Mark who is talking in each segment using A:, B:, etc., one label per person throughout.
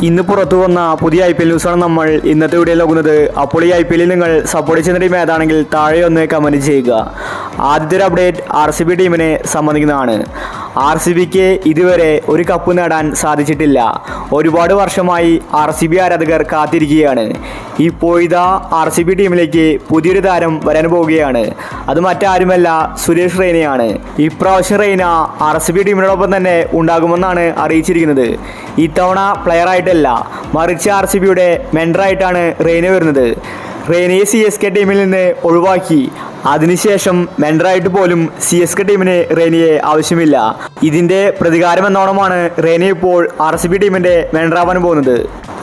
A: ഇന്ന് പുറത്തു വന്ന പുതിയ IPL ന്യൂസാണ് നമ്മൾ ഇന്നത്തെ വീഡിയോയിൽ നോക്കുന്നത്. അപ്പോൾ ഈ IPL നിങ്ങൾ സപ്പോർട്ട് ചെയ്യുന്ന ടീം ഏതാണെങ്കിൽ താഴെ ഒന്ന് കമൻറ്റ് ചെയ്യുക. ആദ്യത്തെ ഒരു അപ്ഡേറ്റ് RCB ടീമിനെ സംബന്ധിക്കുന്നതാണ്. RCBക്ക് ഇതുവരെ ഒരു കപ്പ് നേടാൻ സാധിച്ചിട്ടില്ല. ഒരുപാട് വർഷമായി RCB ആരാധകർ കാത്തിരിക്കുകയാണ്. ഇപ്പോൾ ഇതാ RCB ടീമിലേക്ക് പുതിയൊരു താരം വരാൻ പോവുകയാണ്. അത് മറ്റാരുമല്ല, സുരേഷ് റെയ്നയാണ്. ഇപ്രാവശ്യം റെയ്ന RCB ടീമിനോടൊപ്പം തന്നെ ഉണ്ടാകുമെന്നാണ് അറിയിച്ചിരിക്കുന്നത്. ഇത്തവണ പ്ലെയറായിട്ടല്ല, മറിച്ച് RCBയുടെ മെൻഡറായിട്ടാണ് റെയ്ന വരുന്നത്. റെയ്നയെ CSK ടീമിൽ നിന്ന് ഒഴിവാക്കി. അതിനുശേഷം മെൻഡറായിട്ട് പോലും CSK ടീമിന് റെയ്നയെ ആവശ്യമില്ല. ഇതിൻ്റെ പ്രതികാരം എന്നോണമാണ് റെയ്ന ഇപ്പോൾ RCB ടീമിൻ്റെ മെൻഡറാവാൻ പോകുന്നത്.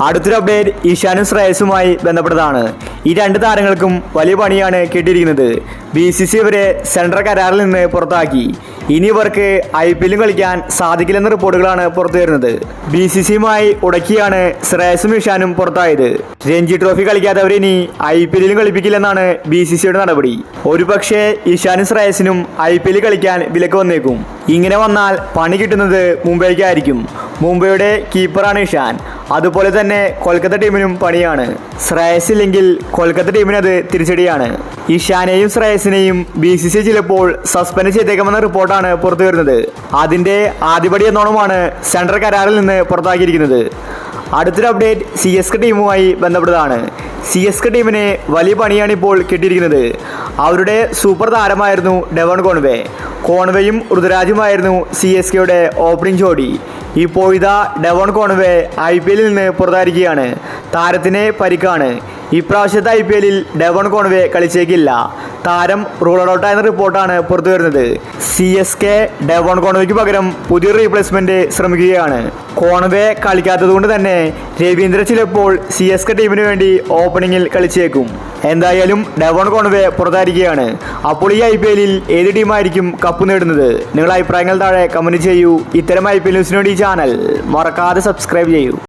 A: അടുത്തൊരു അപ്ഡേറ്റ് ഇഷാനും ശ്രേയസുമായി ബന്ധപ്പെട്ടതാണ്. ഈ രണ്ട് താരങ്ങൾക്കും വലിയ പണിയാണ് കിട്ടിയിരിക്കുന്നത്. BCCI ഇവരെ സെൻട്രൽ കരാറിൽ നിന്ന് പുറത്താക്കി. ഇനി ഇവർക്ക് IPL കളിക്കാൻ സാധിക്കില്ലെന്ന റിപ്പോർട്ടുകളാണ് പുറത്തു വരുന്നത്. BCCIയുമായി ഉടക്കിയാണ് ശ്രേയസും ഇഷാനും പുറത്തായത്. രഞ്ജി ട്രോഫി കളിക്കാത്തവരെ ഇനി IPL കളിപ്പിക്കില്ലെന്നാണ് BCCIയുടെ നടപടി. ഒരുപക്ഷെ ഇഷാനും ശ്രേയസിനും IPL കളിക്കാൻ വിലക്ക് വന്നേക്കും. ഇങ്ങനെ വന്നാൽ പണി കിട്ടുന്നത് മുംബൈക്കായിരിക്കും. മുംബൈയുടെ കീപ്പറാണ് ഇഷാൻ. അതുപോലെ തന്നെ കൊൽക്കത്ത ടീമിനും പണിയാണ്. ശ്രേയസ് ഇല്ലെങ്കിൽ കൊൽക്കത്ത ടീമിനത് തിരിച്ചടിയാണ്. ഇഷാനെയും ശ്രേയസിനെയും BCCI ചിലപ്പോൾ സസ്പെൻഡ് ചെയ്തേക്കുമെന്ന റിപ്പോർട്ടാണ് പുറത്തു വരുന്നത്. അതിൻ്റെ ആദ്യപടി എന്നോണമാണ് സെൻട്രൽ കരാറിൽ നിന്ന് പുറത്താക്കിയിരിക്കുന്നത്. അടുത്തൊരു അപ്ഡേറ്റ് CSK ടീമുമായി ബന്ധപ്പെട്ടതാണ്. CSK ടീമിന് വലിയ പണിയാണ് ഇപ്പോൾ കിട്ടിയിരിക്കുന്നത്. അവരുടെ സൂപ്പർ താരമായിരുന്നു ഡെവൺ കോൺവേ. കോൺവേയും ഋതുരാജുമായിരുന്നു CSKയുടെ ഓപ്പണിംഗ് ജോഡി. ഇപ്പോൾ ഇതാ ഡെവൺ കോൺവേ IPL നിന്ന് പുറത്തായിരിക്കുകയാണ്. താരത്തിന് പരിക്കാണ്. ഇപ്രാവശ്യത്തെ IPL ഡെവൺ കോൺവേ കളിച്ചേക്കില്ല. താരം റൂൾഡ് ഔട്ടായെന്ന റിപ്പോർട്ടാണ് പുറത്തു വരുന്നത്. CSK ഡെവൺ കോൺവേക്ക് പകരം പുതിയൊരു റീപ്ലേസ്മെന്റ് ശ്രമിക്കുകയാണ്. കോൺവേ കളിക്കാത്തതുകൊണ്ട് തന്നെ രവീന്ദ്ര ചിലപ്പോൾ CSK ടീമിന് വേണ്ടി ഓപ്പണിങ്ങിൽ കളിച്ചേക്കും. എന്തായാലും ഡെവൺ കോൺവേ പുറത്തായിരിക്കുകയാണ്. അപ്പോൾ ഈ IPL ഏത് ടീമായിരിക്കും കപ്പ് നേടുന്നത്? നിങ്ങളുടെ അഭിപ്രായങ്ങൾ താഴെ കമന്റ് ചെയ്യൂ. ഇത്തരം IPL ന്യൂസിന് വേണ്ടി ഈ ചാനൽ മറക്കാതെ സബ്സ്ക്രൈബ് ചെയ്യൂ.